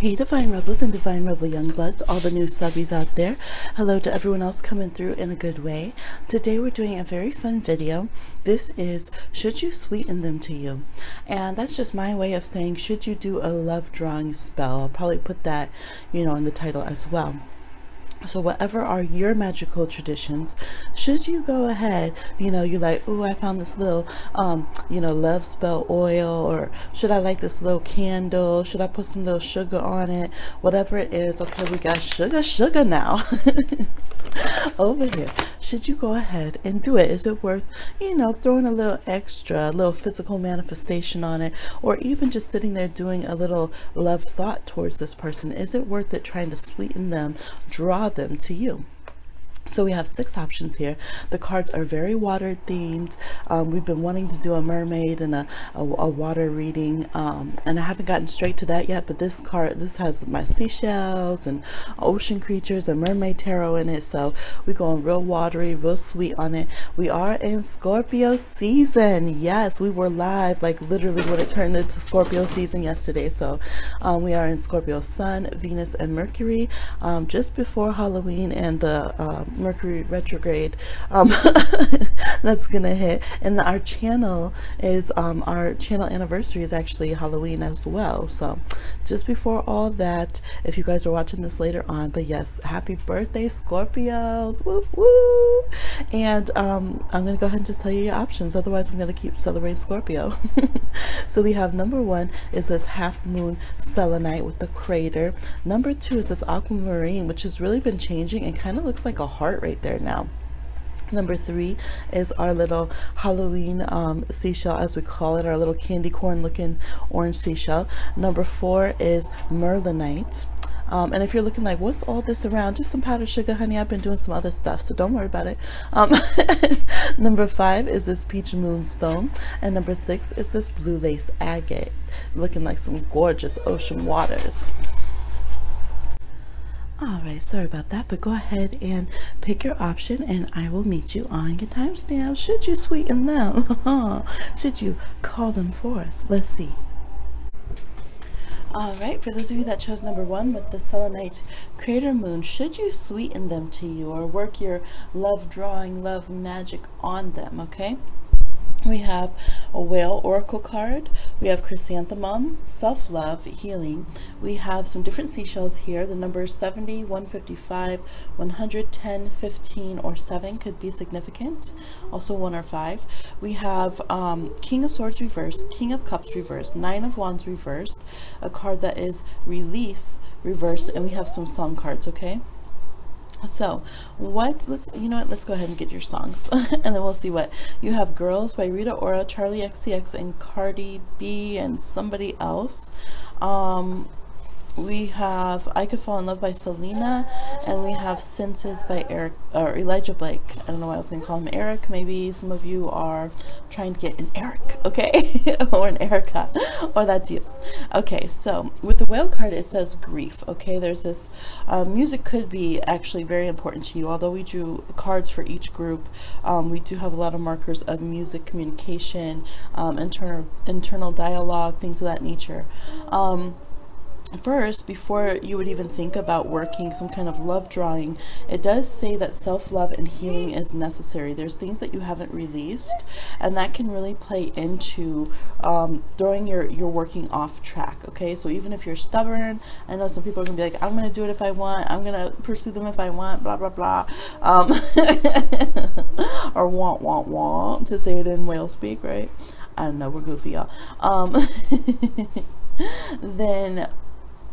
Hey Divine Rebels and Divine Rebel Youngbloods, all the new subbies out there. Hello to everyone else coming through in a good way. Today we're doing a very fun video. This is, should you sweeten them to you? And that's just my way of saying, should you do a love drawing spell? I'll probably put that, in the title as well. So whatever are your magical traditions, should you go ahead, you're like, oh, I found this little, love spell oil, or should I like this little candle? Should I put some little sugar on it? Whatever it is. Okay, we got sugar now. Over here, should you go ahead and do it? Is it worth, throwing a little extra, a little physical manifestation on it, or even just sitting there doing a little love thought towards this person? Is it worth it trying to sweeten them, draw them to you? So we have 6 options here. The cards are very water themed. We've been wanting to do a mermaid and a water reading, and I haven't gotten straight to that yet, but this has my seashells and ocean creatures and Mermaid Tarot in it, so we're going real watery, real sweet on it. We are in Scorpio season. Yes, we were live like literally when it turned into Scorpio season yesterday. So we are in Scorpio Sun, Venus, and Mercury, just before Halloween and the Mercury retrograde that's gonna hit. And our channel is our channel anniversary is actually Halloween as well, so just before all that, if you guys are watching this later on. But yes, happy birthday Scorpios, woo woo. And I'm gonna go ahead and just tell you your options, otherwise I'm gonna keep celebrating Scorpio. So we have number 1 is this half moon selenite with the crater. Number 2 is this aquamarine, which has really been changing and kind of looks like a heart right there now. Number 3 is our little Halloween seashell, as we call it, our little candy corn looking orange seashell. Number 4 is Merlinite. And if you're looking like, what's all this around? Just some powdered sugar, honey. I've been doing some other stuff, so don't worry about it. Number 5 is this peach moonstone. And number 6 is this blue lace agate, looking like some gorgeous ocean waters. Alright, sorry about that, but go ahead and pick your option and I will meet you on your timestamp. Should you sweeten them? Should you call them forth? Let's see. Alright, for those of you that chose number 1 with the selenite crater moon, should you sweeten them to you or work your love drawing, love magic on them? Okay. We have a whale oracle card, we have chrysanthemum, self-love, healing. We have some different seashells here. The numbers 70, 155, 110, 15, or 7 could be significant. Also 1 or 5. We have King of Swords reversed, King of Cups reversed, 9 of Wands reversed, a card that is release reversed, and we have some song cards, okay? So let's go ahead and get your songs and then we'll see what you have. Girls by Rita Ora, Charlie XCX, and Cardi B, and somebody else. We have I Could Fall in Love by Selena, and we have Senses by Elijah Blake. I don't know why I was gonna call him Eric. Maybe some of you are trying to get an Eric, okay? Or an Erica, or that's you. Okay, so with the whale card it says grief, okay? There's this music could be actually very important to you. Although we drew cards for each group, we do have a lot of markers of music, communication, internal dialogue, things of that nature. First, before you would even think about working some kind of love drawing, it does say that self-love and healing is necessary. There's things that you haven't released, and that can really play into throwing your working off track, okay? So even if you're stubborn, I know some people are gonna be like, I'm gonna do it if I want, I'm gonna pursue them if I want, blah blah blah, or want to say it in whale speak, right? I don't know, we're goofy, y'all. Then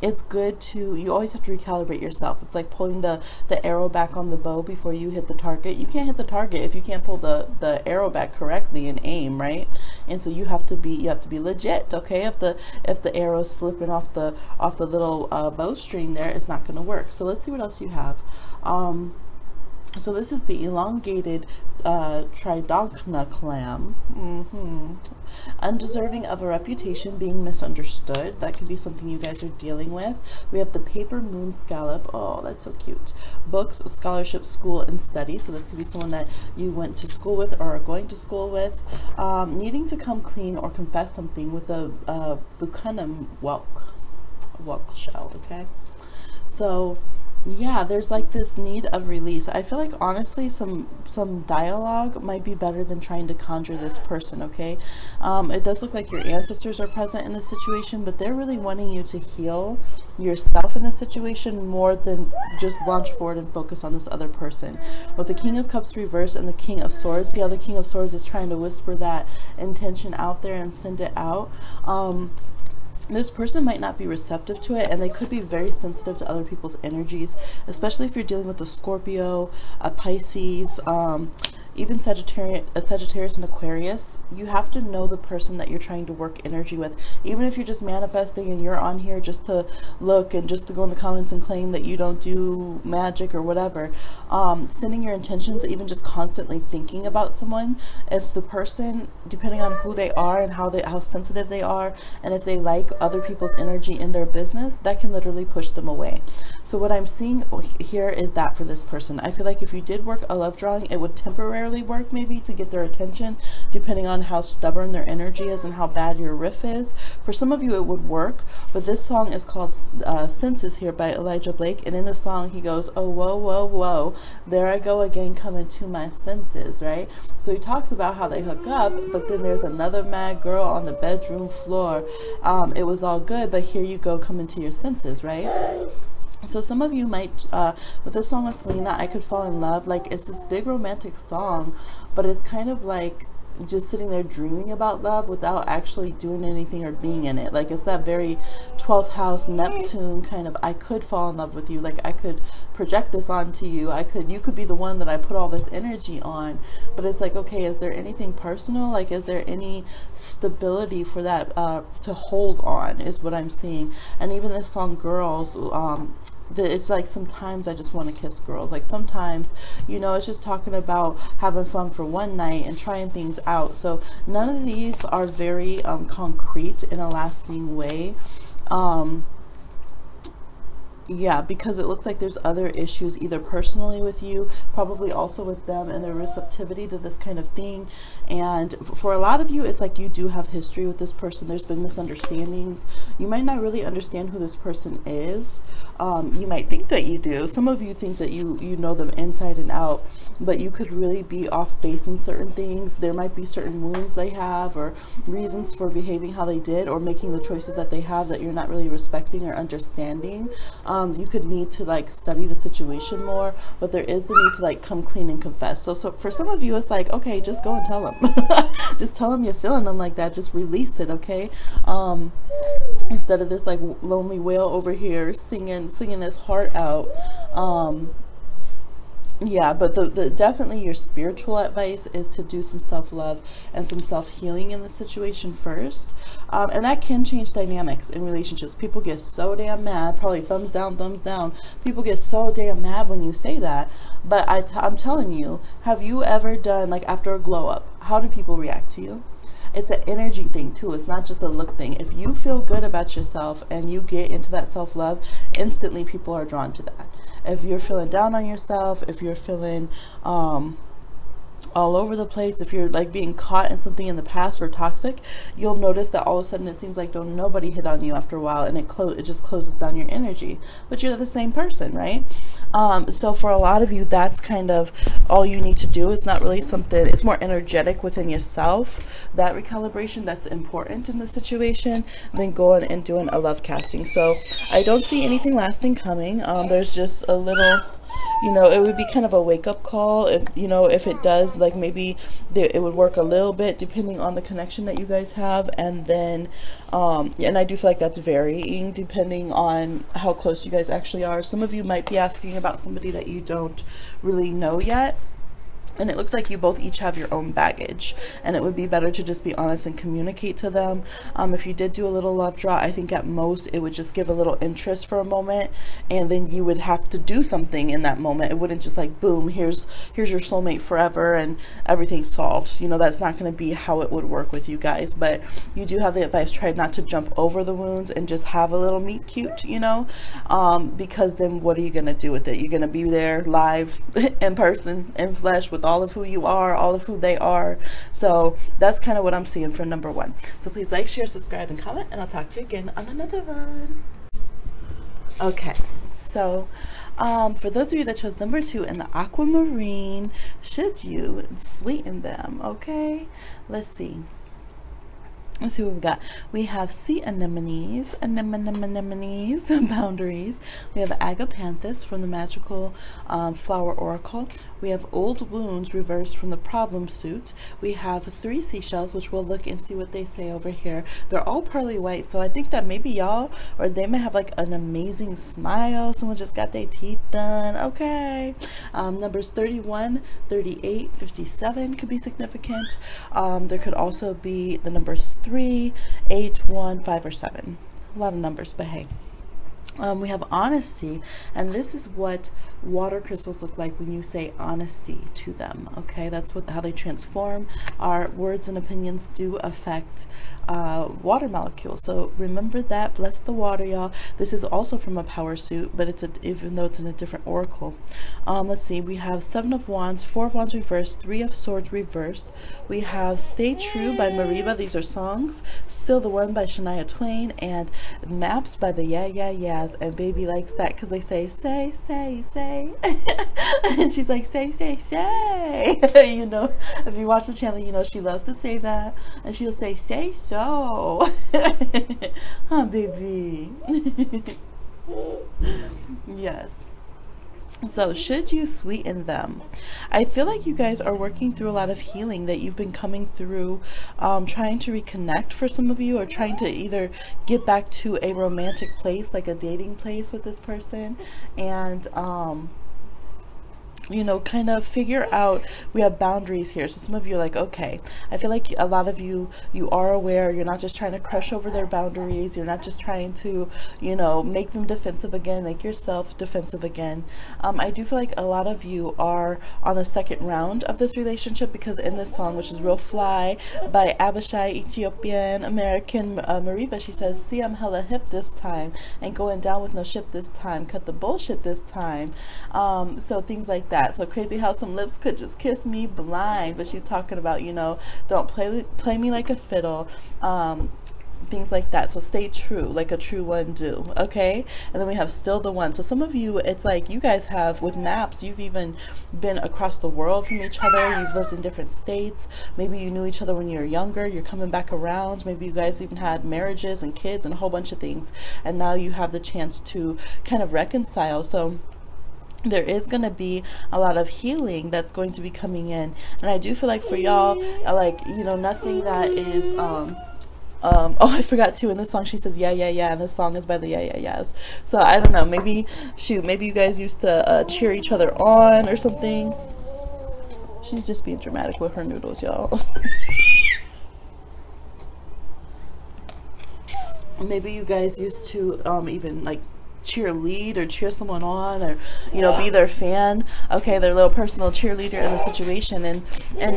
it's good to, you always have to recalibrate yourself. It's like pulling the arrow back on the bow before you hit the target. You can't hit the target if you can't pull the arrow back correctly and aim, right? And so you have to be legit, okay? If the arrow's slipping off the little bowstring there, it's not gonna work. So let's see what else you have. So this is the elongated Tridocna clam. Undeserving of a reputation, being misunderstood. That could be something you guys are dealing with. We have the paper moon scallop. Oh, that's so cute. Books, scholarship, school, and study. So this could be someone that you went to school with or are going to school with. Needing to come clean or confess something with a buchanum whelk. shell, okay? So yeah, there's like this need of release. I feel like honestly some dialogue might be better than trying to conjure this person, okay? It does look like your ancestors are present in this situation, but they're really wanting you to heal yourself in this situation more than just launch forward and focus on this other person. With the King of Cups reversed and the King of Swords, see how the King of Swords is trying to whisper that intention out there and send it out. This person might not be receptive to it, and they could be very sensitive to other people's energies, especially if you're dealing with a Scorpio, a Pisces, even Sagittarius and Aquarius. You have to know the person that you're trying to work energy with. Even if you're just manifesting and you're on here just to look and just to go in the comments and claim that you don't do magic or whatever, sending your intentions, even just constantly thinking about someone, if the person, depending on who they are and how sensitive they are, and if they like other people's energy in their business, that can literally push them away. So what I'm seeing here is that for this person, I feel like if you did work a love drawing, it would temporarily work maybe to get their attention, depending on how stubborn their energy is and how bad your riff is. For some of you it would work, but this song is called Senses here by Elijah Blake, and in the song he goes, oh whoa whoa whoa, there I go again coming to my senses, right? So he talks about how they hook up, but then there's another mad girl on the bedroom floor. It was all good, but here you go coming to your senses, right? So some of you might, with this song with Selena, I Could Fall in Love, like it's this big romantic song, but it's kind of like just sitting there dreaming about love without actually doing anything or being in it. Like it's that very 12th house Neptune kind of, I could fall in love with you, like I could project this onto you, you could be the one that I put all this energy on. But it's like, okay, is there anything personal? Like is there any stability for that to hold on, is what I'm seeing. And even this song Girls, it's like sometimes I just want to kiss girls. Like sometimes, you know, it's just talking about having fun for one night and trying things out. So none of these are very concrete in a lasting way. Yeah, because it looks like there's other issues either personally with you, probably also with them and their receptivity to this kind of thing. And for a lot of you, it's like you do have history with this person. There's been misunderstandings. You might not really understand who this person is. You might think that you do. Some of you think that you know them inside and out, but you could really be off base in certain things. There might be certain wounds they have or reasons for behaving how they did or making the choices that they have that you're not really respecting or understanding. You could need to like study the situation more, but there is the need to like come clean and confess. So for some of you, it's like, okay, just go and tell them. Just tell them you're feeling them like that. Just release it, okay? Instead of this like lonely wail over here singing this heart out. Yeah, but the definitely your spiritual advice is to do some self-love and some self-healing in the situation first, and that can change dynamics in relationships. People get so damn mad, probably thumbs down, people get so damn mad when you say that, but I'm telling you, have you ever done, like after a glow up, how do people react to you? It's an energy thing too. It's not just a look thing. If you feel good about yourself and you get into that self-love, instantly people are drawn to that. If you're feeling down on yourself, if you're feeling all over the place, if you're like being caught in something in the past or toxic, you'll notice that all of a sudden it seems like nobody hit on you after a while, and it just closes down your energy, but you're the same person, right? So for a lot of you, that's kind of all you need to do. It's not really something, it's more energetic within yourself, that recalibration that's important in the situation, than going and doing a love casting. So I don't see anything lasting coming. There's just a little, you know, it would be kind of a wake-up call. If, you know, if it does, like maybe it would work a little bit depending on the connection that you guys have. And then and I do feel like that's varying depending on how close you guys actually are. Some of you might be asking about somebody that you don't really know yet, and it looks like you both each have your own baggage, and it would be better to just be honest and communicate to them. If you did do a little love draw, I think at most it would just give a little interest for a moment, and then you would have to do something in that moment. It wouldn't just like, boom, here's your soulmate forever and everything's solved. You know, that's not going to be how it would work with you guys. But you do have the advice, try not to jump over the wounds and just have a little meet cute, you know, because then what are you going to do with it? You're going to be there live in person, in flesh, with all of who you are, all of who they are. So that's kind of what I'm seeing for number one. So please like, share, subscribe, and comment, and I'll talk to you again on another one. Okay, so for those of you that chose number 2 in the Aquamarine, should you sweeten them? Okay, let's see. Let's see what we got. We have sea anemones, boundaries. We have agapanthus from the magical flower oracle. We have old wounds reversed from the problem suit. We have 3 seashells, which we'll look and see what they say over here. They're all pearly white, so I think that maybe y'all, or they may have like an amazing smile. Someone just got their teeth done. Okay. Numbers 31, 38, 57 could be significant. There could also be the numbers 3, 8, 1, 5, or 7. A lot of numbers, but hey. We have honesty, and this is what water crystals look like when you say honesty to them. Okay, that's how they transform. Our words and opinions do affect water molecules, so remember that. Bless the water, y'all. This is also from a power suit, but even though it's in a different oracle. Let's see, we have 7 of Wands, 4 of Wands reversed, 3 of Swords reversed. We have Stay True by Mariva. These are songs. Still the One by Shania Twain, and Maps by the Yeah Yeah Yeahs. And baby likes that because they say and she's like say you know, if you watch the channel, you know she loves to say that, and she'll say so. Huh, baby. Yes. So should you sweeten them? I feel like you guys are working through a lot of healing that you've been coming through, trying to reconnect for some of you, or trying to either get back to a romantic place, like a dating place with this person, and you know, kind of figure out. We have boundaries here, so some of you are like, okay, I feel like a lot of you are aware. You're not just trying to crush over their boundaries. You're not just trying to, you know, make them defensive again, make yourself defensive again. I do feel like a lot of you are on the second round of this relationship, because in this song, which is Real Fly by Abishai, Ethiopian American Mariba, she says, see, I'm hella hip this time, ain't going down with no ship this time, cut the bullshit this time. So things like that. So crazy how some lips could just kiss me blind, but she's talking about, you know, don't play me like a fiddle, things like that. So stay true like a true one do. Okay, and then we have Still the One. So some of you, it's like you guys have, with Maps, you've even been across the world from each other. You've lived in different states. Maybe you knew each other when you were younger. You're coming back around. Maybe you guys even had marriages and kids and a whole bunch of things, and now you have the chance to kind of reconcile. So there is going to be a lot of healing that's going to be coming in, and I do feel like for y'all, like, you know, nothing that is oh, I forgot too, in this song she says yeah yeah yeah, and this song is by the Yeah Yeah Yeahs. So I don't know, maybe maybe you guys used to cheer each other on or something. She's just being dramatic with her noodles, y'all. Maybe you guys used to even like cheerlead or cheer someone on, or, you know, be their fan. Okay, their little personal cheerleader in the situation, and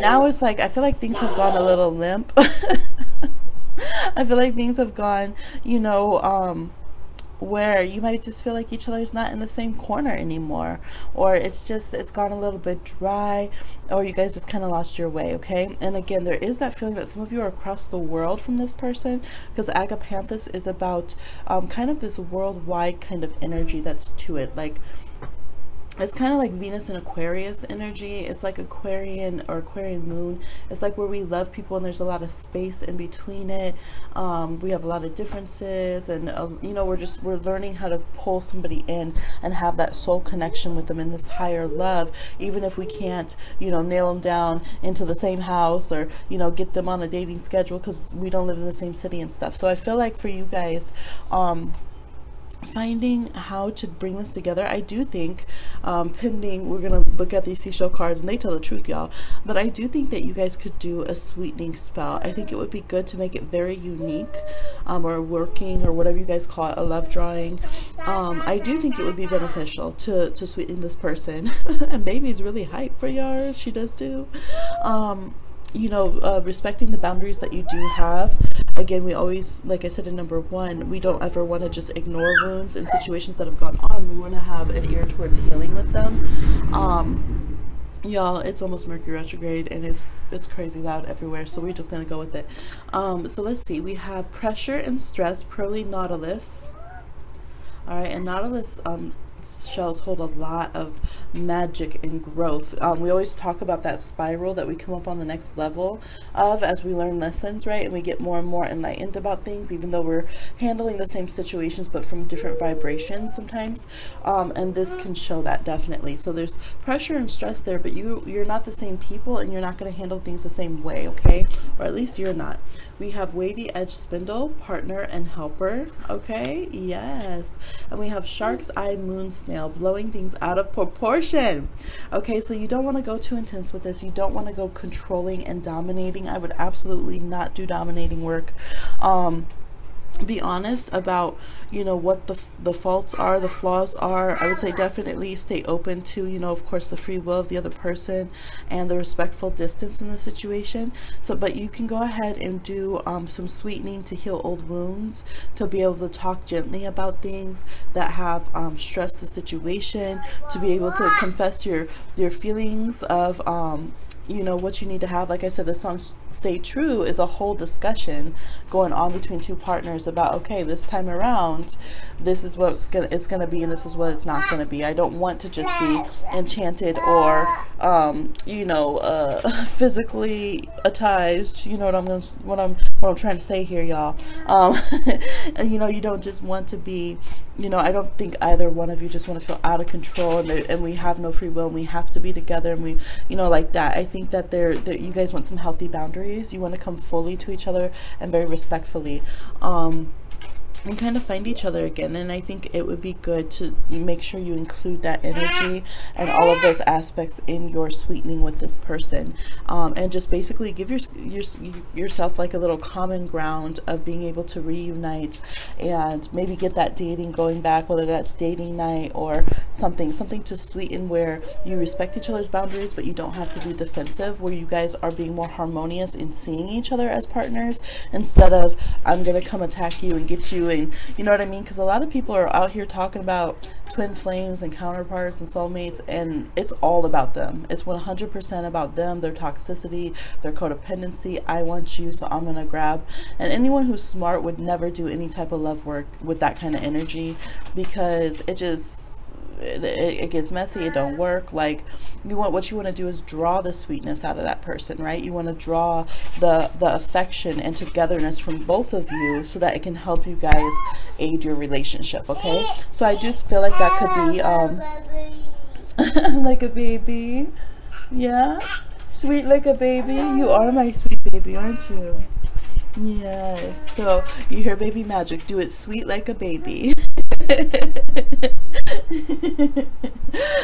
now it's like, I feel like things have gone a little limp. I feel like things have gone, you know, where you might just feel like each other's not in the same corner anymore, or it's gone a little bit dry, or you guys just kind of lost your way. Okay, and again, there is that feeling that some of you are across the world from this person, because agapanthus is about kind of this worldwide kind of energy that's to it. Like, it's kind of like Venus and Aquarius energy. It's like Aquarian or Aquarian moon. It's like where we love people and there's a lot of space in between it. We have a lot of differences, and you know, we're learning how to pull somebody in and have that soul connection with them in this higher love, even if we can't, you know, nail them down into the same house, or, you know, get them on a dating schedule because we don't live in the same city and stuff. So I feel like for you guys, finding how to bring this together, I do think, pending, we're gonna look at these seashell cards and they tell the truth, y'all, but I do think that you guys could do a sweetening spell. I think it would be good to make it very unique, or working, or whatever you guys call it, a love drawing. I do think it would be beneficial to sweeten this person. And baby's really hyped for yours, she does too. You know, respecting the boundaries that you do have. Again, we always, like I said in number 1, we don't ever want to just ignore wounds and situations that have gone on. We want to have an ear towards healing with them. Y'all, it's almost Mercury retrograde, and it's crazy loud everywhere, so we're just gonna go with it. So let's see, we have Pressure and Stress, Pearly Nautilus. All right, and Nautilus shells hold a lot of magic and growth. We always talk about that spiral that we come up on the next level of as we learn lessons, right? And we get more and more enlightened about things, even though we're handling the same situations but from different vibrations sometimes. And this can show that definitely. So there's pressure and stress there, but you're not the same people, and you're not going to handle things the same way, okay? Or at least you're not. We have wavy edge spindle, partner, and helper. Okay, yes. And we have shark's eye moon snail, blowing things out of proportion. Okay, so you don't want to go too intense with this. You don't want to go controlling and dominating. I would absolutely not do dominating work. Be honest about, you know, what the faults are, the flaws are. I would say definitely stay open to, you know, of course, the free will of the other person and the respectful distance in the situation. So, but you can go ahead and do some sweetening to heal old wounds, to be able to talk gently about things that have stressed the situation, to be able to confess your feelings of you know, what you need to have. Like I said, the song Stay True is a whole discussion going on between two partners about, okay, this time around, this is what it's gonna be, and this is what it's not gonna be. I don't want to just be enchanted or you know, physically attached. You know what I'm trying to say here, y'all. You know, you don't just want to be, you know, I don't think either one of you just want to feel out of control, and we have no free will, and we have to be together, and we, you know, like that. I think that you guys want some healthy boundaries. You want to come fully to each other and very respectfully. And kind of find each other again. And I think it would be good to make sure you include that energy and all of those aspects in your sweetening with this person, and just basically give yourself like a little common ground of being able to reunite and maybe get that dating going back, whether that's dating night or something to sweeten, where you respect each other's boundaries, but you don't have to be defensive, where you guys are being more harmonious in seeing each other as partners, instead of I'm gonna come attack you and get you. And you know what I mean? Because a lot of people are out here talking about twin flames and counterparts and soulmates, and it's all about them. It's 100% about them, their toxicity, their codependency. I want you, so I'm gonna grab. And anyone who's smart would never do any type of love work with that kind of energy, because it gets messy. It don't work. Like, what you want to do is draw the sweetness out of that person, right? You want to draw the affection and togetherness from both of you, so that it can help you guys aid your relationship. Okay, so I just feel like that could be like a baby. Yeah, sweet like a baby. You are my sweet baby, aren't you? Yes. So you hear baby magic. Do it sweet like a baby.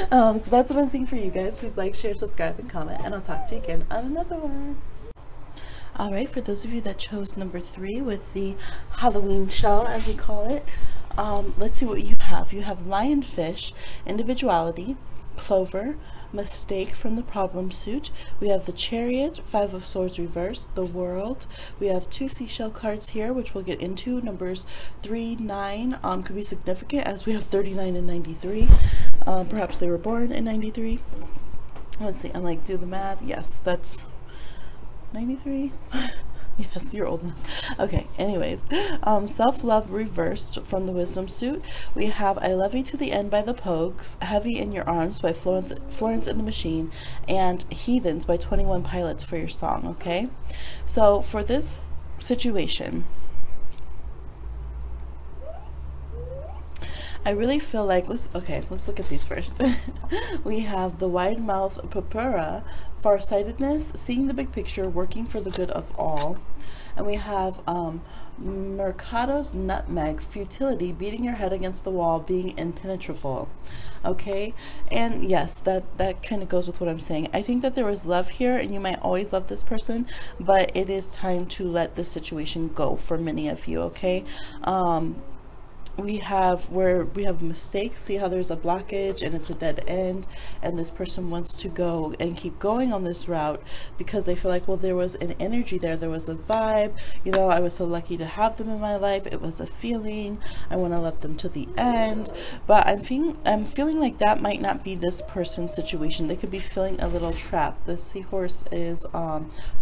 So that's what I'm seeing for you guys. Please like, share, subscribe, and comment, and I'll talk to you again on another one. All right, for those of you that chose number 3 with the Halloween shell, as we call it, let's see what you have. You have lionfish, individuality, clover, mistake from the problem suit. We have the Chariot, 5 of Swords reversed, the World. We have 2 seashell cards here, which we'll get into. Numbers 3, 9 could be significant, as we have 39 and 93. Perhaps they were born in 93. Let's see, I'm like, do the math. Yes, that's 93. Yes, you're old enough. Okay, anyways, self-love reversed from the wisdom suit. We have I Love You to the End by the Pogues, Heavy in Your Arms by Florence and the Machine, and Heathens by 21 Pilots for your song. Okay, so for this situation, I really feel like, let's look at these first. We have the wide mouth purpura, farsightedness, seeing the big picture, working for the good of all. And we have Mercado's nutmeg, futility, beating your head against the wall, being impenetrable. Okay, and yes, that kind of goes with what I'm saying. I think that there was love here, and you might always love this person, but it is time to let this situation go for many of you. Okay, we have mistakes. See how there's a blockage and it's a dead end, and this person wants to go and keep going on this route because they feel like, well, there was an energy there was a vibe, you know, I was so lucky to have them in my life, it was a feeling, I want to love them to the end. But I'm feeling like that might not be this person's situation. They could be feeling a little trapped. The seahorse is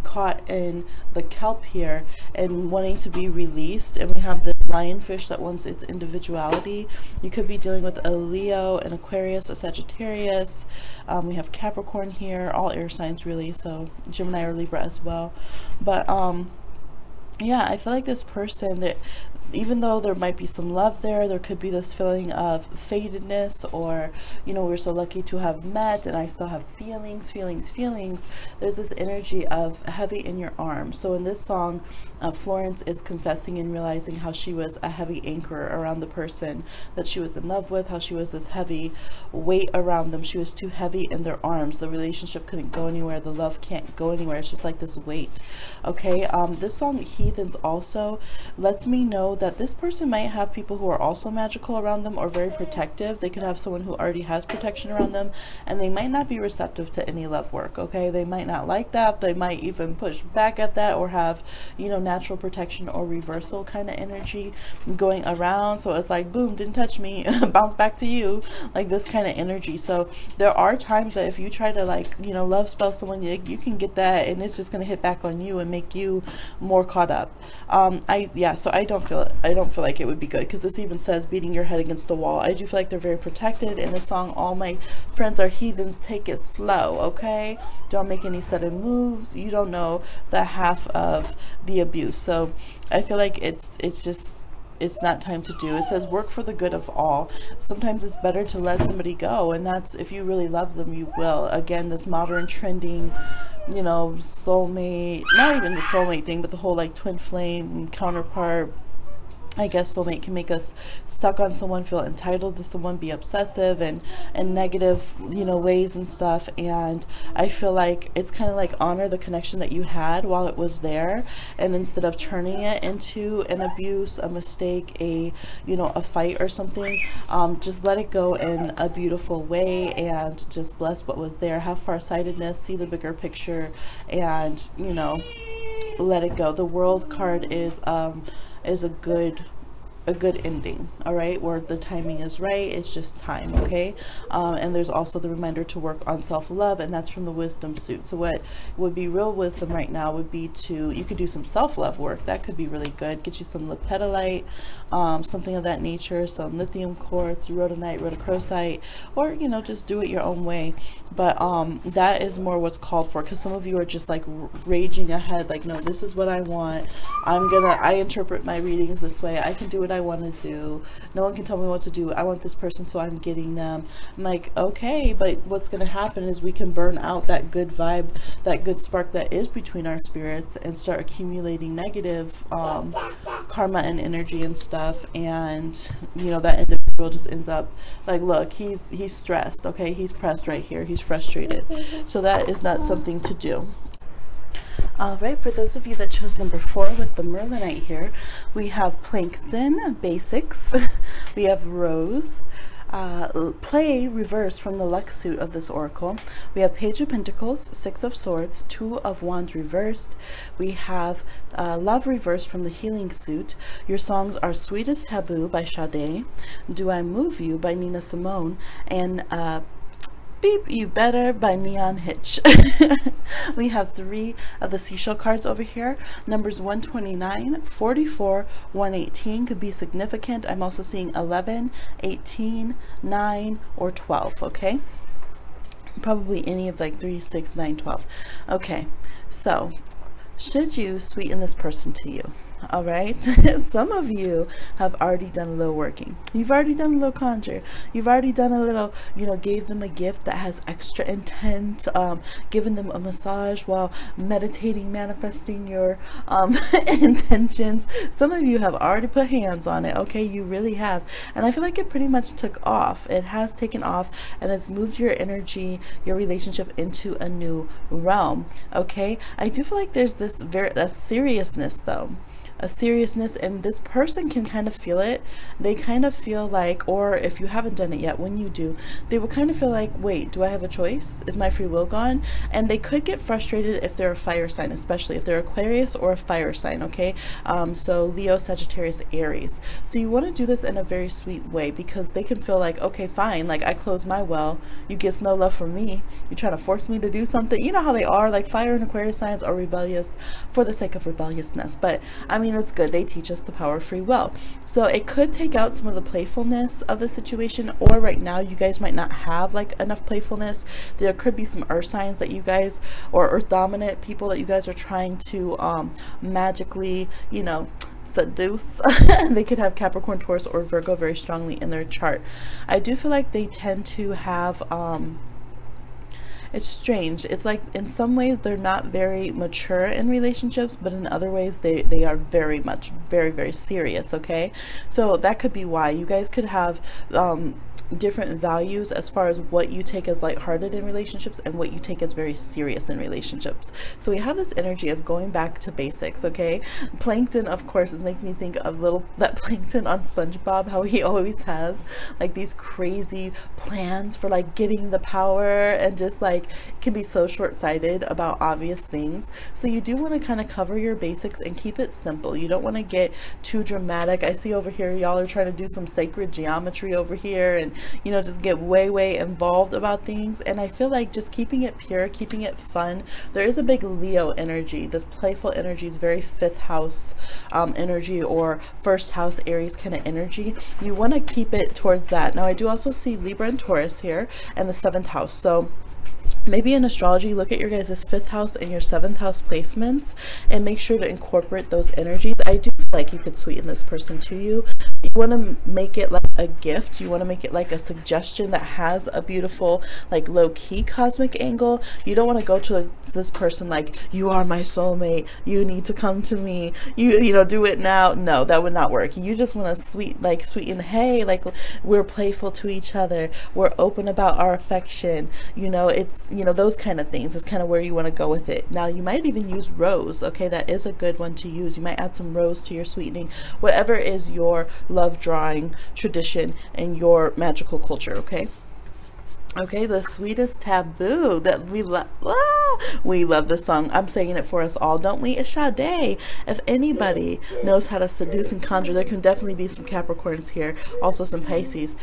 caught in the kelp here and wanting to be released, and we have this lionfish that wants its individuality. You could be dealing with a Leo, an Aquarius, a Sagittarius. We have Capricorn here, all air signs really, so Gemini or Libra as well. But yeah, I feel like this person, that even though there might be some love there, there could be this feeling of fatedness, or, you know, we're so lucky to have met and I still have feelings. There's this energy of heavy in your arms. So in this song, Florence is confessing and realizing how she was a heavy anchor around the person that she was in love with, how she was this heavy weight around them. She was too heavy in their arms. The relationship couldn't go anywhere. The love can't go anywhere. It's just like this weight. Okay, this song Heathens also lets me know that this person might have people who are also magical around them or very protective. They could have someone who already has protection around them, and they might not be receptive to any love work. Okay, they might not like that. They might even push back at that, or have, you know, natural protection or reversal kind of energy going around. So it's like, boom, didn't touch me, bounce back to you, like this kind of energy. So there are times that if you try to, like, you know, love spell someone, you can get that, and it's just going to hit back on you and make you more caught up. So I don't feel like it would be good, because this even says beating your head against the wall. I do feel like they're very protected. In the song, all my friends are heathens, take it slow. Okay, don't make any sudden moves. You don't know the half of the abuse. So I feel like it's not time to do. It says work for the good of all. Sometimes it's better to let somebody go, and that's, if you really love them, you will. Again, this modern trending, you know, soulmate, not even the soulmate thing, but the whole like twin flame counterpart. I guess soulmate can make us stuck on someone, feel entitled to someone, be obsessive and negative, you know, ways and stuff. And I feel like it's kind of like honor the connection that you had while it was there, and instead of turning it into an abuse, a mistake, a, you know, a fight or something, just let it go in a beautiful way and just bless what was there. Have farsightedness, see the bigger picture, and, you know, let it go. The World card is a good ending, all right, where the timing is right. It's just time. Okay, and there's also the reminder to work on self-love, and that's from the wisdom suit. So what would be real wisdom right now would be you could do some self-love work. That could be really good. Get you some lepidolite, something of that nature, some lithium quartz, rhodonite, rhodochrosite, or, you know, just do it your own way. But that is more what's called for, because some of you are just like raging ahead, like, no, this is what I want. I interpret my readings this way. I can do what I want to do. No one can tell me what to do. I want this person, so I'm getting them. I'm like, okay, but what's going to happen is we can burn out that good vibe, that good spark that is between our spirits, and start accumulating negative karma and energy and stuff. And, you know, that individual just ends up like, look, he's stressed. Okay, he's pressed right here. He's frustrated. So that is not something to do. All right, for those of you that chose number 4 with the Merlinite here, we have Plankton Basics, we have Rose, Play reversed from the luck suit of this oracle. We have Page of Pentacles, 6 of Swords, 2 of Wands reversed. We have Love reversed from the healing suit. Your songs are Sweet as Taboo by Sade, Do I Move You by Nina Simone, and Beep You Better by Neon Hitch. We have 3 of the seashell cards over here. Numbers 129, 44, 118 could be significant. I'm also seeing 11, 18, 9, or 12. Okay, probably any of like 3, 6, 9, 12. Okay, so should you sweeten this person to you? All right, some of you have already done a little working. You've already done a little conjure. You've already done a little, you know, gave them a gift that has extra intent, given them a massage while meditating, manifesting your intentions. Some of you have already put hands on it. Okay, you really have, and I feel like it pretty much took off. It has taken off, and it's moved your energy, your relationship into a new realm. Okay, I do feel like there's this a seriousness though. A seriousness, and this person can kind of feel it. They kind of feel like, or if you haven't done it yet, when you do, they will kind of feel like, wait, do I have a choice? Is my free will gone? And they could get frustrated if they're a fire sign, especially if they're Aquarius or a fire sign. Okay, so Leo, Sagittarius, Aries. So you want to do this in a very sweet way, because they can feel like, okay, fine, like I close my well, you get no love from me, you're trying to force me to do something. You know how they are, like fire and Aquarius signs are rebellious for the sake of rebelliousness. But I mean, mean, it's good. They teach us the power of free will. So it could take out some of the playfulness of the situation, or right now you guys might not have like enough playfulness. There could be some earth signs that you guys, or earth dominant people that you guys are trying to magically, you know, seduce. They could have Capricorn, Taurus, or Virgo very strongly in their chart. I do feel like they tend to have it's strange. It's like in some ways they're not very mature in relationships, but in other ways they are very much very serious. Okay, so that could be why you guys could have different values as far as what you take as lighthearted in relationships and what you take as very serious in relationships. So we have this energy of going back to basics. Okay, Plankton, of course, is making me think of that Plankton on SpongeBob, how he always has like these crazy plans for like getting the power, and just like can be so short-sighted about obvious things. So you do want to kind of cover your basics and keep it simple. You don't want to get too dramatic. I see over here y'all are trying to do some sacred geometry over here, and you know, just get way involved about things. And I feel like just keeping it pure, keeping it fun. There is a big Leo energy. This playful energy is very 5th house energy, or 1st house Aries kind of energy. You want to keep it towards that. Now I do also see Libra and Taurus here, and the 7th house. So maybe in astrology, look at your guys' 5th house and your 7th house placements and make sure to incorporate those energies. I do feel like you could sweeten this person to you. You want to make it like a gift. You want to make it like a suggestion that has a beautiful, like low-key cosmic angle. You don't want to go to this person like, you are my soulmate, you need to come to me, you know, do it now. No, that would not work. You just want to sweeten, hey, like we're playful to each other, we're open about our affection, you know, it's, you know, those kind of things is kind of where you want to go with it. Now you might even use rose. Okay, that is a good one to use. You might add some rose to your sweetening, whatever is your love drawing tradition and your magical culture. Okay, the sweetest taboo that we love. We love this song. I'm saying it for us all, don't we? It's Sade. If anybody knows how to seduce and conjure, there can definitely be some Capricorns here, also some Pisces.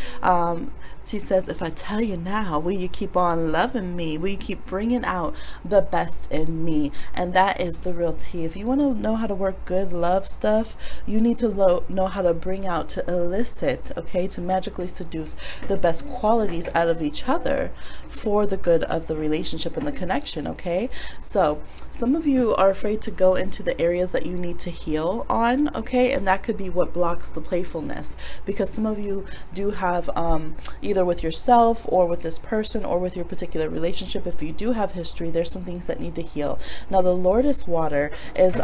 She says, if I tell you now, will you keep on loving me? Will you keep bringing out the best in me? And that is the real tea. If you want to know how to work good love stuff, you need to know how to bring out, to elicit, okay, to magically seduce the best qualities out of each other for the good of the relationship and the connection. Okay, so some of you are afraid to go into the areas that you need to heal on, okay, and that could be what blocks the playfulness, because some of you do have either with yourself or with this person or with your particular relationship, if you do have history, there's some things that need to heal. Now the Lourdes water is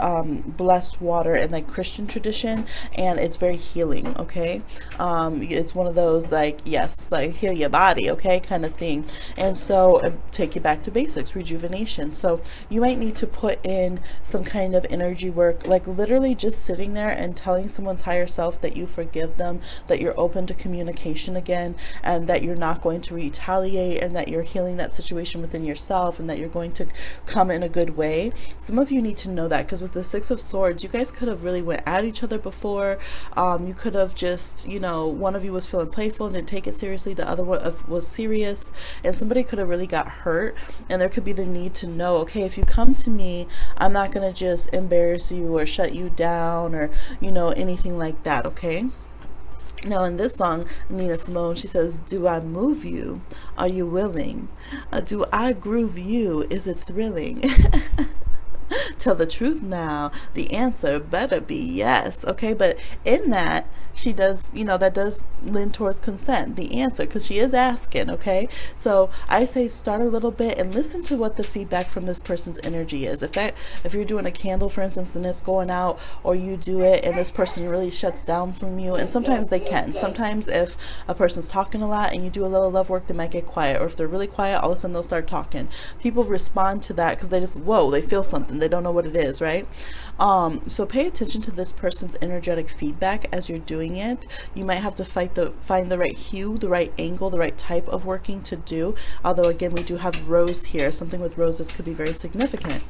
blessed water in like Christian tradition, and it's very healing. Okay, it's one of those like, yes, like heal your body, okay, kind of thing. And so take you back to basics, rejuvenation. So you might need to put in some kind of energy work, like literally just sitting there and telling someone's higher self that you forgive them, that you're open to communication again, and that you're not going to retaliate, and that you're healing that situation within yourself, and that you're going to come in a good way. Some of you need to know that, because with the 6 of Swords, you guys could have really went at each other before. You could have just, you know, one of you was feeling playful and didn't take it seriously, the other one was serious, and somebody could have really got hurt. And there could be the need to know, okay, if you come to me, I'm not going to just embarrass you or shut you down or, you know, anything like that. Okay, now in this song, Nina Simone, she says, do I move you? Are you willing? Do I groove you? Is it thrilling? Tell the truth now. The answer better be yes. Okay, but in that, she does, you know, that does lean towards consent, the answer, because she is asking. Okay, so I say start a little bit and listen to what the feedback from this person's energy is. If you're doing a candle, for instance, and it's going out, or you do it and this person really shuts down from you, and sometimes they can. Sometimes if a person's talking a lot and you do a little love work, they might get quiet, or if they're really quiet, all of a sudden they'll start talking. People respond to that because they just, whoa, they feel something, they don't know what it is, right? So pay attention to this person's energetic feedback as you're doing it. You might have to find the right hue, the right angle, the right type of working to do. Although again, we do have rose here. Something with roses could be very significant.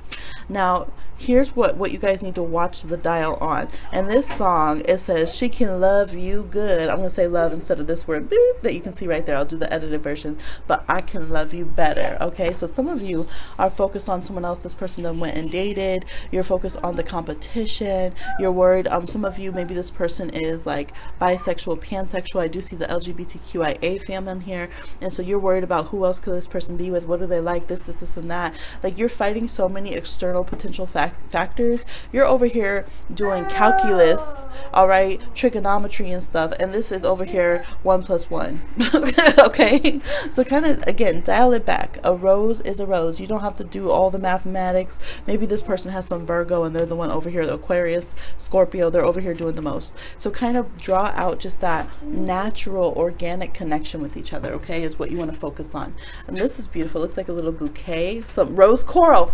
Now here's what you guys need to watch the dial on. And this song, it says she can love you good. I'm gonna say love instead of this word boop that you can see right there. I'll do the edited version, but I can love you better. Okay, so some of you are focused on someone else. This person done went and dated. You're focused on the competition. You're worried. Some of you, maybe this person is like bisexual, pansexual. I do see the LGBTQIA fam in here, and so you're worried about who else could this person be with, what do they like, this and that. Like, you're fighting so many external potential factors. You're over here doing calculus, all right, trigonometry and stuff, and this is over here 1 + 1. Okay, so kind of, again, dial it back. A rose is a rose. You don't have to do all the mathematics. Maybe this person has some Virgo and they're the one over here, the Aquarius, Scorpio, they're over here doing the most. So kind of draw out just that natural organic connection with each other, okay, is what you want to focus on. And this is beautiful. It looks like a little bouquet, some rose coral.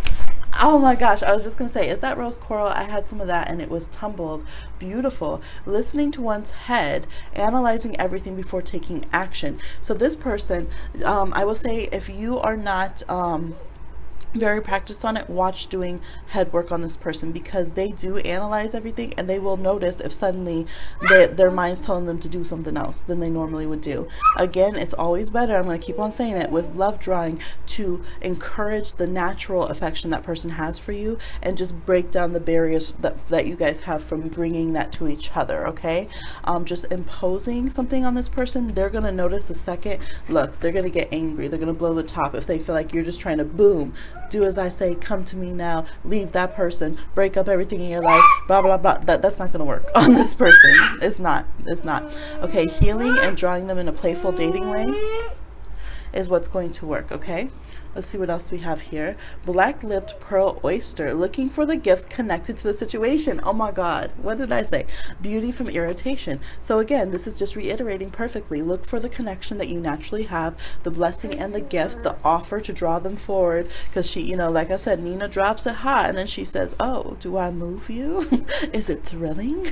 Oh my gosh, I was just gonna say, is that rose coral? I had some of that and it was tumbled. Beautiful. Listening to one's head, analyzing everything before taking action. So this person, I will say, if you are not very practiced on it, watch doing head work on this person, because they do analyze everything and they will notice if suddenly their mind's telling them to do something else than they normally would do. Again, it's always better, I'm going to keep on saying it, with love drawing, to encourage the natural affection that person has for you and just break down the barriers that you guys have from bringing that to each other, okay? Just imposing something on this person, they're going to notice the second, look, they're going to get angry, they're going to blow the top if they feel like you're just trying to boom, do as I say, come to me now, leave that person, break up everything in your life, blah blah blah. That's not gonna work on this person. It's not. Okay, healing and drawing them in a playful dating way is what's going to work, okay? Let's see what else we have here. Black-lipped pearl oyster, looking for the gift connected to the situation. Oh my God, what did I say? Beauty from irritation. So again, this is just reiterating perfectly. Look for the connection that you naturally have, the blessing and the gift, the offer to draw them forward. Because she, you know, like I said, Nina drops it hot and then she says, oh, do I move you? Is it thrilling?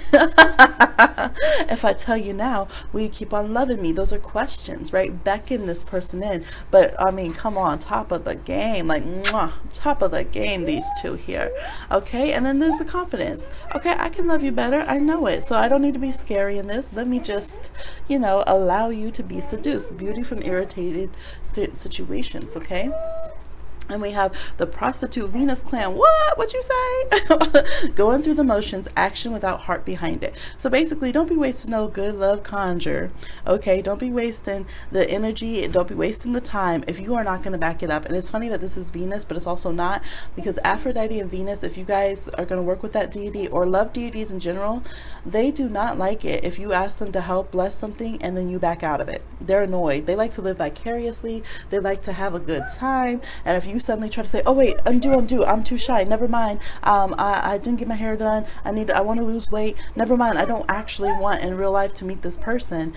If I tell you now, will you keep on loving me? Those are questions, right? Beckon this person in. But I mean, come on, top of the game, like mwah, top of the game, these two here, okay? And then there's the confidence. Okay, I can love you better, I know it, so I don't need to be scary in this. Let me just, you know, allow you to be seduced. Beauty from irritated situations, okay? And we have the prostitute Venus clan. What you say? Going through the motions, action without heart behind it. So basically, don't be wasting no good love conjure. Okay, don't be wasting the energy. Don't be wasting the time if you are not going to back it up. And it's funny that this is Venus, but it's also not, because Aphrodite and Venus, if you guys are going to work with that deity or love deities in general, they do not like it if you ask them to help bless something and then you back out of it. They're annoyed. They like to live vicariously. They like to have a good time. And if you suddenly try to say, oh wait, undo, I'm too shy, never mind, I didn't get my hair done, I want to lose weight, never mind, I don't actually want in real life to meet this person,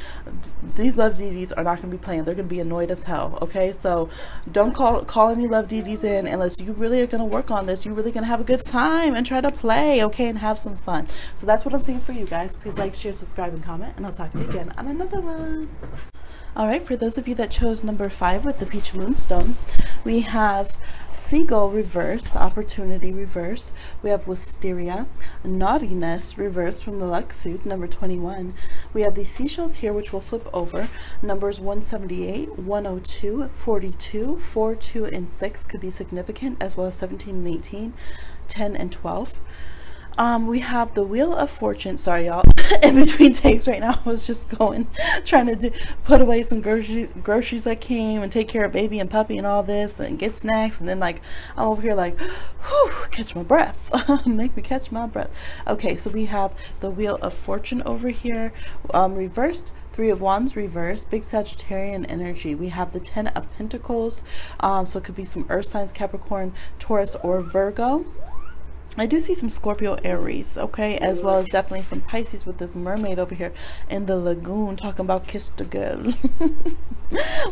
these love deities are not going to be playing. They're going to be annoyed as hell, okay? So don't call any love deities in unless you really are going to work on this. You're really going to have a good time and try to play, okay, and have some fun. So that's what I'm seeing for you guys. Please like, share, subscribe, and comment, and I'll talk to you again on another one. All right, for those of you that chose number 5 with the Peach Moonstone, we have Seagull reverse, Opportunity reversed. We have Wisteria, Naughtiness reversed from the Luck suit, number 21. We have the seashells here, which will flip over. Numbers 178, 102, 42, 4, 2, and 6 could be significant, as well as 17 and 18, 10 and 12. We have the Wheel of Fortune. Sorry, y'all. In between takes right now, I was just trying to put away some groceries that came and take care of baby and puppy and all this and get snacks. And then, like, I'm over here like, whew, catch my breath. Make me catch my breath. Okay, so we have the Wheel of Fortune over here, reversed. 3 of Wands reversed, big Sagittarian energy. We have the 10 of Pentacles. So it could be some Earth signs, Capricorn, Taurus, or Virgo. I do see some Scorpio, Aries, okay, as well as definitely some Pisces with this mermaid over here in the lagoon talking about kiss the girl.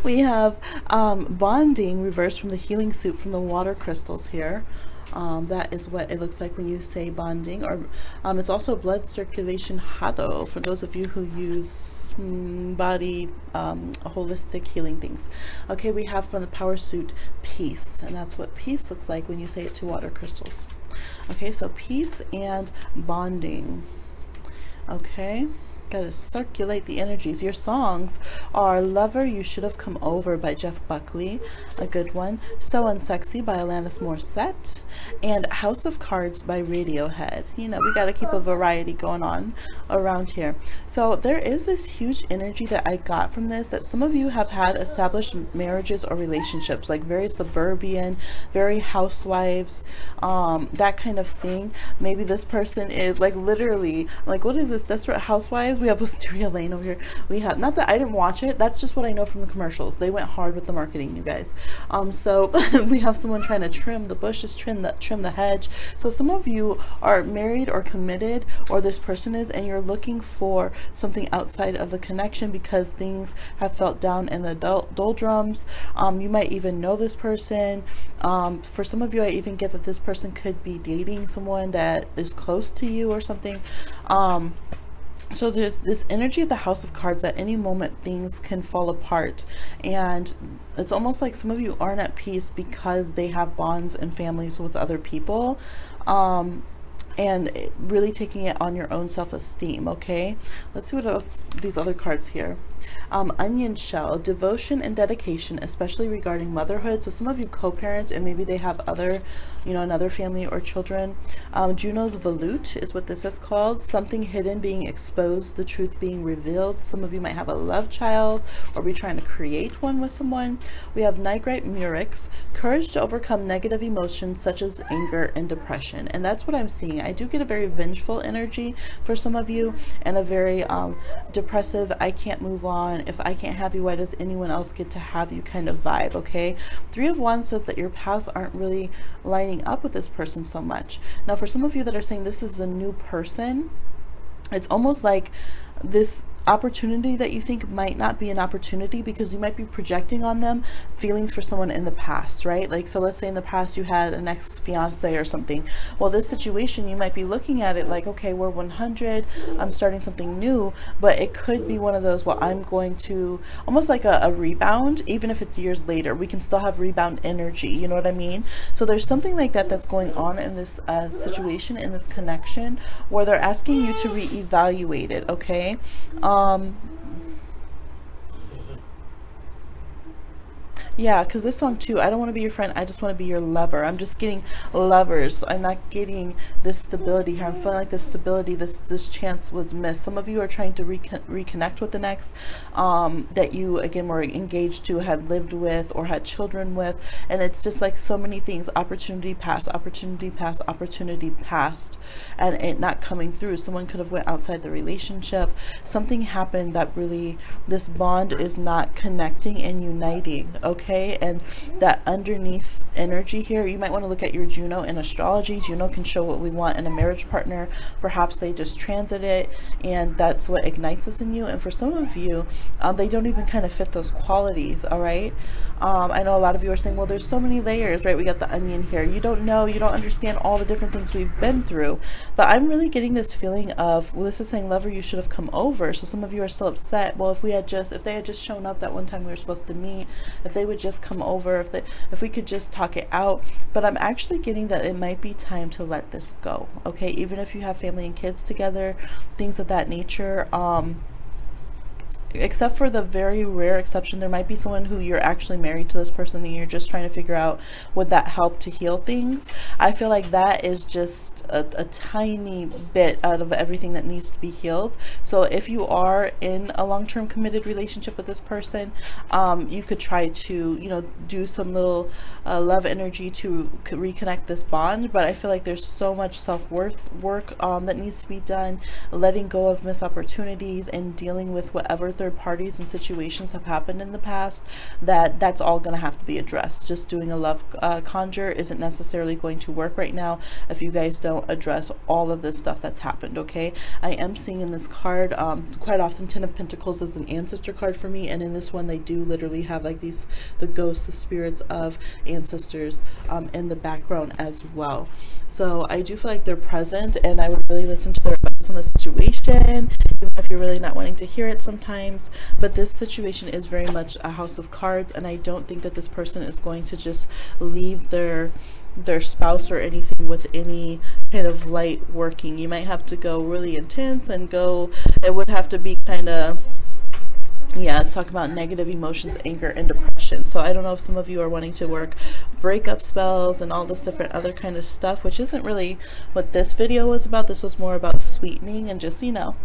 We have bonding reversed from the healing suit from the water crystals here. That is what it looks like when you say bonding. Or it's also blood circulation hado for those of you who use body, holistic healing things. Okay, we have from the power suit peace, and that's what peace looks like when you say it to water crystals. Okay, so peace and bonding. Okay, gotta circulate the energies. Your songs are Lover, You Should Have Come Over by Jeff Buckley, a good one, So Unsexy by Alanis Morissette, and House of Cards by Radiohead. You know, we gotta keep a variety going on around here. So there is this huge energy that I got from this, that some of you have had established marriages or relationships, like very suburban, very housewives, that kind of thing. Maybe this person is like literally like, what is this, Desperate Housewives? We have Wisteria Lane over here. We have, not that I didn't watch it, that's just what I know from the commercials. They went hard with the marketing, you guys. So we have someone trying to trim the bushes, trim the hedge. So some of you are married or committed, or this person is, and you're looking for something outside of the connection because things have felt down in the doldrums. You might even know this person. For some of you, I even get that this person could be dating someone that is close to you or something. So there's this energy of the House of Cards. At any moment things can fall apart, and it's almost like some of you aren't at peace because they have bonds and families with other people, and really taking it on your own self-esteem. Okay, let's see what else these other cards here. Onion shell, devotion and dedication, especially regarding motherhood. So some of you co-parents, and maybe they have other, you know, another family or children. Juno's volute is what this is called. Something hidden being exposed, the truth being revealed. Some of you might have a love child or be trying to create one with someone. We have Nigrite Murex, courage to overcome negative emotions such as anger and depression. And that's what I'm seeing. I do get a very vengeful energy for some of you, and a very depressive, I can't move on. If I can't have you, why does anyone else get to have you kind of vibe. Okay, Three of Wands says that your paths aren't really lining up with this person so much. Now for some of you that are saying this is a new person, it's almost like this opportunity that you think might not be an opportunity because you might be projecting on them feelings for someone in the past, right? Like, so let's say in the past you had an ex-fiance or something. Well, this situation, you might be looking at it like, okay, we're 100, I'm starting something new, but it could be one of those, well, I'm going to almost like a rebound. Even if it's years later, we can still have rebound energy, you know what I mean? So there's something like that that's going on in this situation, in this connection, where they're asking you to reevaluate it. Okay, yeah, because this song too, I don't want to be your friend, I just want to be your lover. I'm just getting lovers. I'm not getting this stability here. I'm feeling like this stability, this chance was missed. Some of you are trying to reconnect with the next that you again were engaged to, had lived with, or had children with, and it's just like so many things, opportunity past, opportunity past, opportunity past, and it not coming through. Someone could have went outside the relationship. Something happened that really, this bond is not connecting and uniting. Okay, and that underneath energy here, you might want to look at your Juno in astrology. Juno can show what we want in a marriage partner. Perhaps they just transit it, and that's what ignites us in you. And for some of you, they don't even kind of fit those qualities. All right, I know a lot of you are saying, well, there's so many layers, right? We got the onion here. You don't know, you don't understand all the different things we've been through. But I'm really getting this feeling of, well, this is saying, lover, you should have come over. So some of you are still upset. Well, if they had just shown up that one time we were supposed to meet, if they would just come over, if we could just talk it out. But I'm actually getting that it might be time to let this go. Okay, even if you have family and kids together, things of that nature, except for the very rare exception, there might be someone who you're actually married to this person and you're just trying to figure out, would that help to heal things? I feel like that is just a tiny bit out of everything that needs to be healed. So if you are in a long-term committed relationship with this person, you could try to, you know, do some little love energy to reconnect this bond. But I feel like there's so much self-worth work that needs to be done, letting go of missed opportunities and dealing with whatever third parties and situations have happened in the past, that's all going to have to be addressed. Just doing a love conjure isn't necessarily going to work right now if you guys don't address all of this stuff that's happened. Okay, I am seeing in this card quite often Ten of Pentacles is an ancestor card for me, and in this one they do literally have like these, the ghosts, the spirits of ancestors in the background as well. So I do feel like they're present, and I would really listen to their advice on the situation, even if you're really not wanting to hear it sometimes. But this situation is very much a house of cards, and I don't think that this person is going to just leave their spouse or anything with any kind of light working. You might have to go really intense and go, it would have to be kind of, yeah, it's talking about negative emotions, anger, and depression. So I don't know if some of you are wanting to work breakup spells and all this different other kind of stuff, which isn't really what this video was about. This was more about sweetening and just, you know,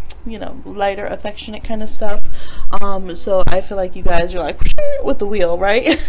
lighter, affectionate kind of stuff. So I feel like you guys are like with the wheel, right?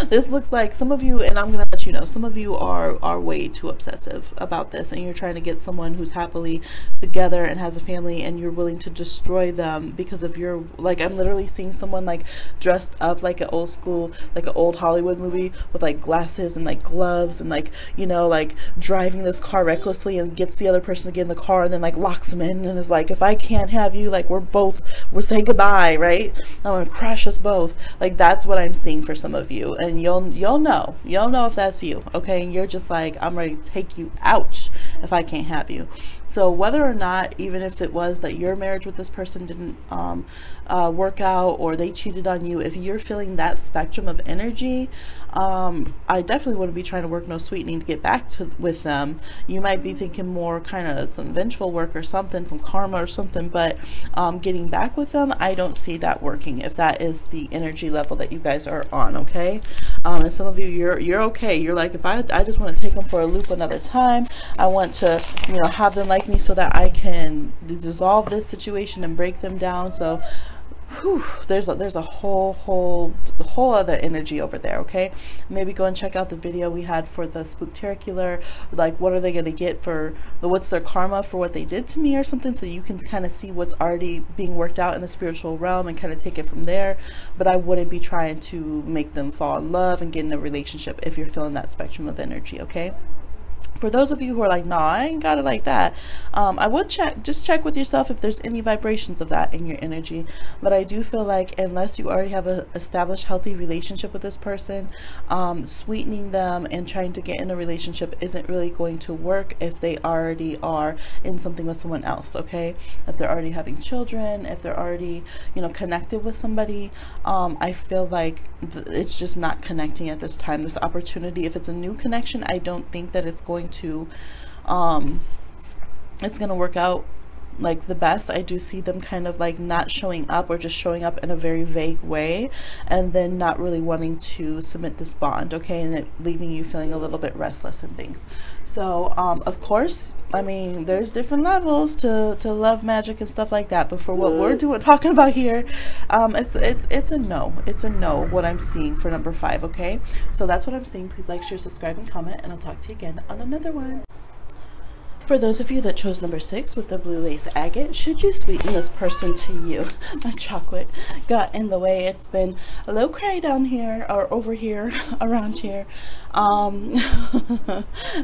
This looks like some of you, and I'm gonna let you know, some of you are way too obsessive about this, and you're trying to get someone who's happily together and has a family, and you're willing to destroy them because of your, like, I'm literally seeing someone like dressed up like an old school, like an old Hollywood movie with like glasses and like gloves and like, you know, like driving this car recklessly, and gets the other person to get in the car and then like locks them in and is like, if I can't have you, like we'll say goodbye, right? I'm gonna crash us both. Like, that's what I'm seeing for some of you, and you'll know if that's you, okay? And you're just like, I'm ready to take you out if I can't have you. So whether or not, even if it was that your marriage with this person didn't work out, or they cheated on you, if you're feeling that spectrum of energy, I definitely wouldn't be trying to work no sweetening to get back with them. You might be thinking more kind of some vengeful work or something, some karma or something, but getting back with them, I don't see that working if that is the energy level that you guys are on, okay? And some of you, you're okay. You're like, if I just want to take them for a loop another time. I want to, you know, have them like me so that I can dissolve this situation and break them down. So whew, there's a whole other energy over there, okay? Maybe go and check out the video we had for the Spooktacular, like what are they going to get for what's their karma for what they did to me or something, so you can kind of see what's already being worked out in the spiritual realm and kind of take it from there. But I wouldn't be trying to make them fall in love and get in a relationship if you're feeling that spectrum of energy, okay? For those of you who are like, no, I ain't got it like that, I would just check with yourself if there's any vibrations of that in your energy. But I do feel like unless you already have an established healthy relationship with this person, sweetening them and trying to get in a relationship isn't really going to work if they already are in something with someone else, okay? If they're already having children, if they're already, you know, connected with somebody, I feel like it's just not connecting at this time. This opportunity, if it's a new connection, I don't think that it's going to work out like the best. I do see them kind of like not showing up, or just showing up in a very vague way, and then not really wanting to cement this bond, okay? And it leaving you feeling a little bit restless and things. So of course, I mean, there's different levels to love magic and stuff like that, but for what we're talking about here, it's a no what I'm seeing for number 5, okay? So that's what I'm seeing. Please like, share, subscribe, and comment, and I'll talk to you again on another one. For those of you that chose number 6 with the blue lace agate, should you sweeten this person to you? My chocolate got in the way. It's been a low cray down here, or over here, around here.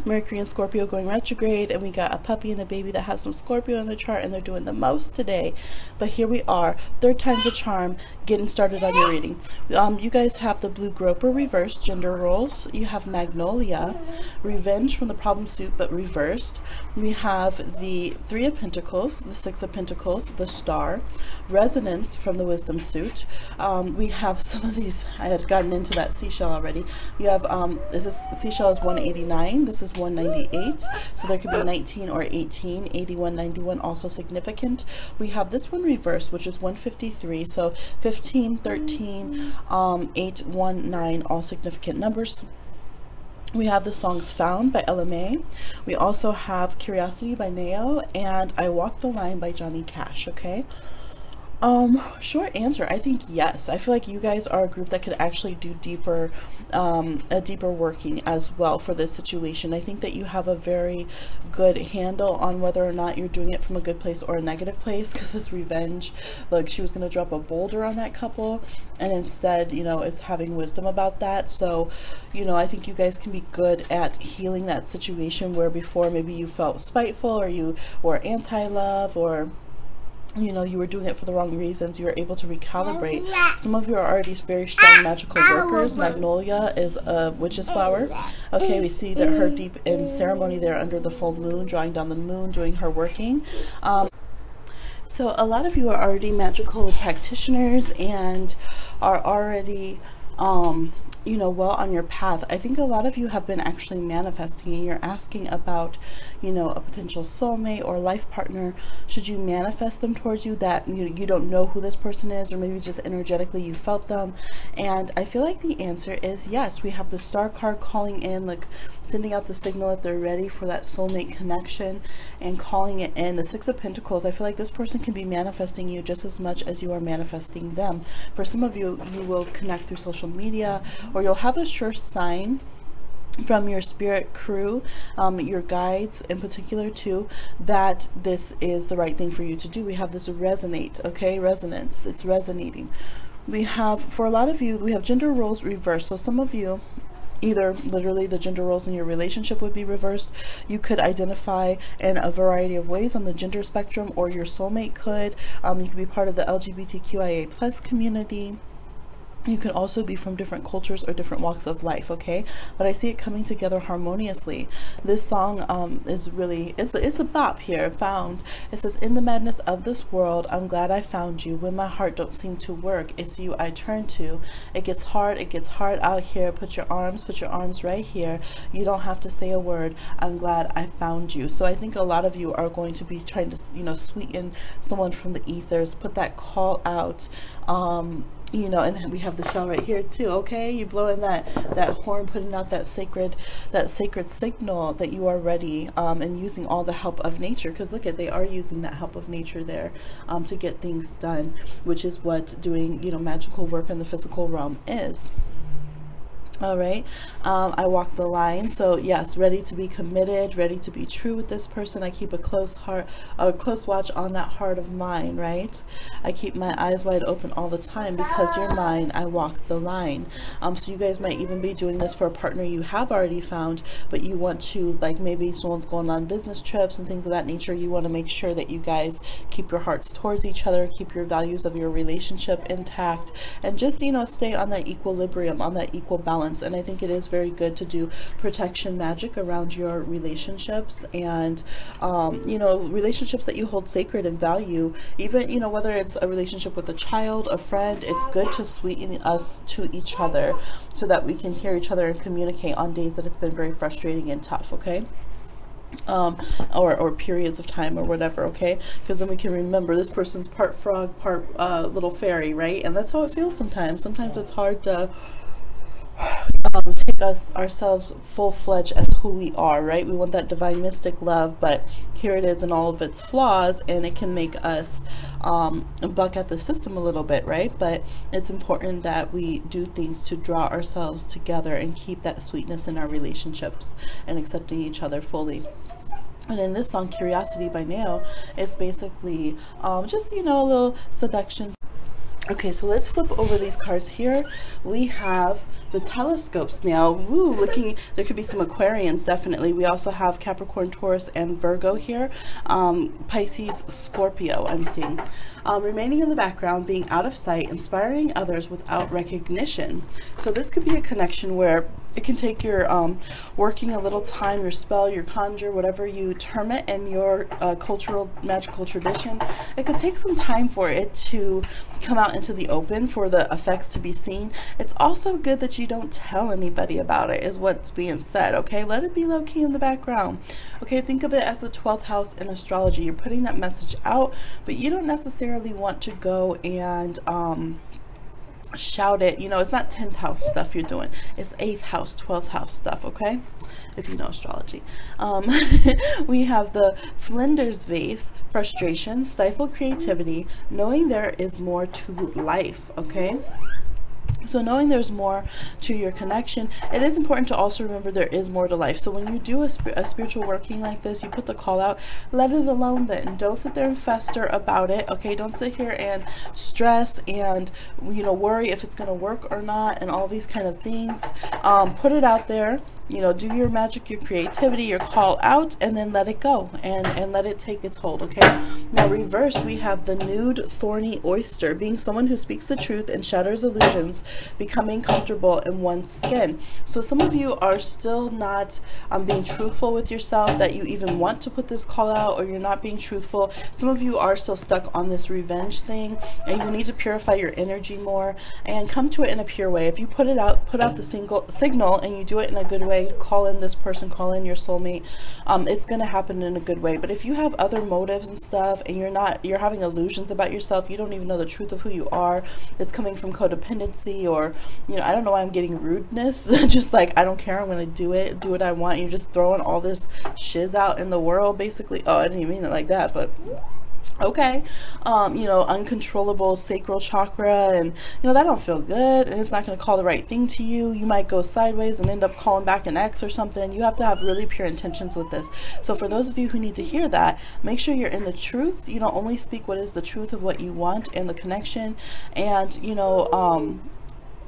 Mercury and Scorpio going retrograde, and we got a puppy and a baby that has some Scorpio in the chart, and they're doing the most today. But here we are, 3rd time's a charm, getting started on your reading. You guys have the blue groper reversed, gender roles. You have Magnolia, revenge from the problem suit but reversed. We have the 3 of Pentacles, the 6 of Pentacles, the Star, resonance from the wisdom suit. We have some of these, I had gotten into that seashell already. You have this seashell is 189, this is 198, so there could be 19 or 18, 81, 91 also significant. We have this one reversed, which is 153, so 15, 13, 8, 1, 9, all significant numbers. We have the songs Found by LMA. We also have Curiosity by Neo, and I Walk the Line by Johnny Cash, okay? Short answer, I think yes. I feel like you guys are a group that could actually do deeper, a deeper working as well for this situation. I think that you have a very good handle on whether or not you're doing it from a good place or a negative place, because this revenge, like she was going to drop a boulder on that couple, and instead, you know, it's having wisdom about that. So, you know, I think you guys can be good at healing that situation where before maybe you felt spiteful, or you were anti-love, or you know, you were doing it for the wrong reasons, you were able to recalibrate. Some of you are already very strong magical workers. Magnolia is a witch's flower. Okay, we see that her deep in ceremony there under the full moon, drawing down the moon, doing her working. So a lot of you are already magical practitioners and are already you know, well on your path. I think a lot of you have been actually manifesting, and you're asking about, you know, a potential soulmate or life partner. Should you manifest them towards you, that you don't know who this person is, or maybe just energetically you felt them? And I feel like the answer is yes. We have the star card calling in, like sending out the signal that they're ready for that soulmate connection and calling it in. The Six of Pentacles, I feel like this person can be manifesting you just as much as you are manifesting them. For some of you, you will connect through social media, or you'll have a sure sign from your spirit crew, your guides in particular too, that this is the right thing for you to do. We have this resonate, okay, resonance, it's resonating. We have, for a lot of you, we have gender roles reversed. So some of you, either literally the gender roles in your relationship would be reversed. You could identify in a variety of ways on the gender spectrum, or your soulmate could. You could be part of the LGBTQIA plus community. You can also be from different cultures or different walks of life, okay? But I see it coming together harmoniously. This song is really, it's a bop here, found. It says, in the madness of this world, I'm glad I found you. When my heart don't seem to work, it's you I turn to. It gets hard out here. Put your arms right here. You don't have to say a word. I'm glad I found you. So I think a lot of you are going to be trying to, you know, sweeten someone from the ethers, put that call out, you know, and we have the shell right here too, okay? You blowing that horn, putting out that sacred signal that you are ready, and using all the help of nature, because look at, they are using that help of nature there to get things done, which is what doing, you know, magical work in the physical realm is. All right, I walk the line. So yes, ready to be committed, ready to be true with this person. I keep a close watch on that heart of mine, right? I keep my eyes wide open all the time, because you're mine. I walk the line. So you guys might even be doing this for a partner you have already found, but you want to, like, maybe someone's going on business trips and things of that nature. You want to make sure that you guys keep your hearts towards each other, keep your values of your relationship intact, and just, you know, stay on that equilibrium, on that equal balance. And I think it is very good to do protection magic around your relationships, and you know, relationships that you hold sacred and value. Even, you know, whether it's a relationship with a child, a friend, it's good to sweeten us to each other so that we can hear each other and communicate on days that it's been very frustrating and tough, okay? Or periods of time or whatever, okay? Because then we can remember this person's part frog, part little fairy, right? And that's how it feels sometimes. Sometimes it's hard to take ourselves full-fledged as who we are, right? We want that divine mystic love, but here it is in all of its flaws, and it can make us buck at the system a little bit, right? But it's important that we do things to draw ourselves together and keep that sweetness in our relationships and accepting each other fully. And in this song, Curiosity by Nail, it's basically just, you know, a little seduction. Okay, so let's flip over these cards here. We have the telescopes now. Woo, looking, there could be some Aquarians, definitely. We also have Capricorn, Taurus, and Virgo here. Pisces, Scorpio, I'm seeing. Remaining in the background, being out of sight, inspiring others without recognition. So this could be a connection where it can take your working a little time, your spell, your conjure, whatever you term it in your cultural magical tradition. It could take some time for it to come out into the open, for the effects to be seen. It's also good that you don't tell anybody about it, is what's being said, okay? Let it be low-key in the background. Okay, think of it as the 12th house in astrology. You're putting that message out, but you don't necessarily want to go and shout it. You know, it's not 10th house stuff you're doing, it's 8th house, 12th house stuff, okay? If you know astrology. We have the Flinders vase, frustration, stifled creativity, knowing there is more to life, okay? So knowing there's more to your connection, it is important to also remember there is more to life. So when you do a spiritual working like this, you put the call out, let it alone then. Don't sit there and fester about it, okay? Don't sit here and stress and, you know, worry if it's going to work or not and all these kind of things. Put it out there, you know, do your magic, your creativity, your call out, and then let it go and let it take its hold. Okay, now reversed, we have the nude thorny oyster, being someone who speaks the truth and shatters illusions, becoming comfortable in one's skin. So some of you are still not being truthful with yourself, that you even want to put this call out, or you're not being truthful. Some of you are still stuck on this revenge thing, and you need to purify your energy more and come to it in a pure way. If you put out the signal and you do it in a good way, call in this person, call in your soulmate, it's going to happen in a good way. But if you have other motives and stuff, and you're having illusions about yourself, you don't even know the truth of who you are, it's coming from codependency, or, you know, I don't know why I'm getting rudeness, just like, I don't care, I'm going to do what I want. You're just throwing all this shiz out in the world, basically. Oh, I didn't even mean it like that, but okay. You know, uncontrollable sacral chakra, and you know, that don't feel good, and it's not going to call the right thing to you. You might go sideways and end up calling back an ex or something. You have to have really pure intentions with this. So for those of you who need to hear that, make sure you're in the truth. You know, only speak what is the truth of what you want and the connection. And you know,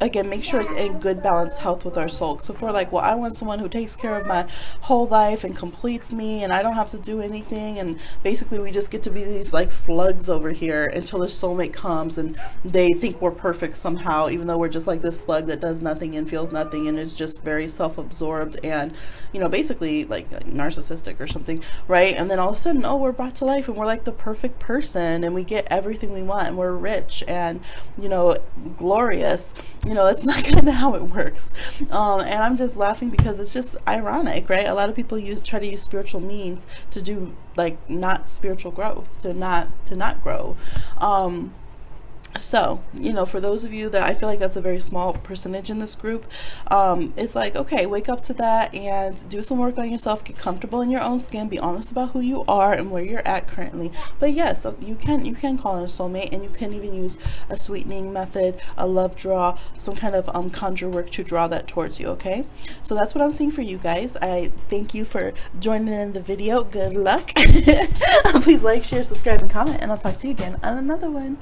again, make sure it's in good balanced health with our soul. So if we're like, well, I want someone who takes care of my whole life and completes me, and I don't have to do anything, and basically we just get to be these like slugs over here until the soulmate comes and they think we're perfect somehow, even though we're just like this slug that does nothing and feels nothing and is just very self-absorbed and, you know, basically like narcissistic or something, right? And then all of a sudden, oh, we're brought to life and we're like the perfect person and we get everything we want and we're rich and, you know, glorious. You know, that's not kind of how it works. And I'm just laughing because it's just ironic, right? A lot of people try to use spiritual means to do like not spiritual growth, to not grow. So, you know, for those of you that, I feel like that's a very small percentage in this group, it's like, okay, wake up to that and do some work on yourself, get comfortable in your own skin, be honest about who you are and where you're at currently. But yes, so you can call in a soulmate, and you can even use a sweetening method, a love draw, some kind of conjure work to draw that towards you. Okay, so that's what I'm seeing for you guys. I thank you for joining in the video. Good luck. Please like, share, subscribe, and comment, and I'll talk to you again on another one.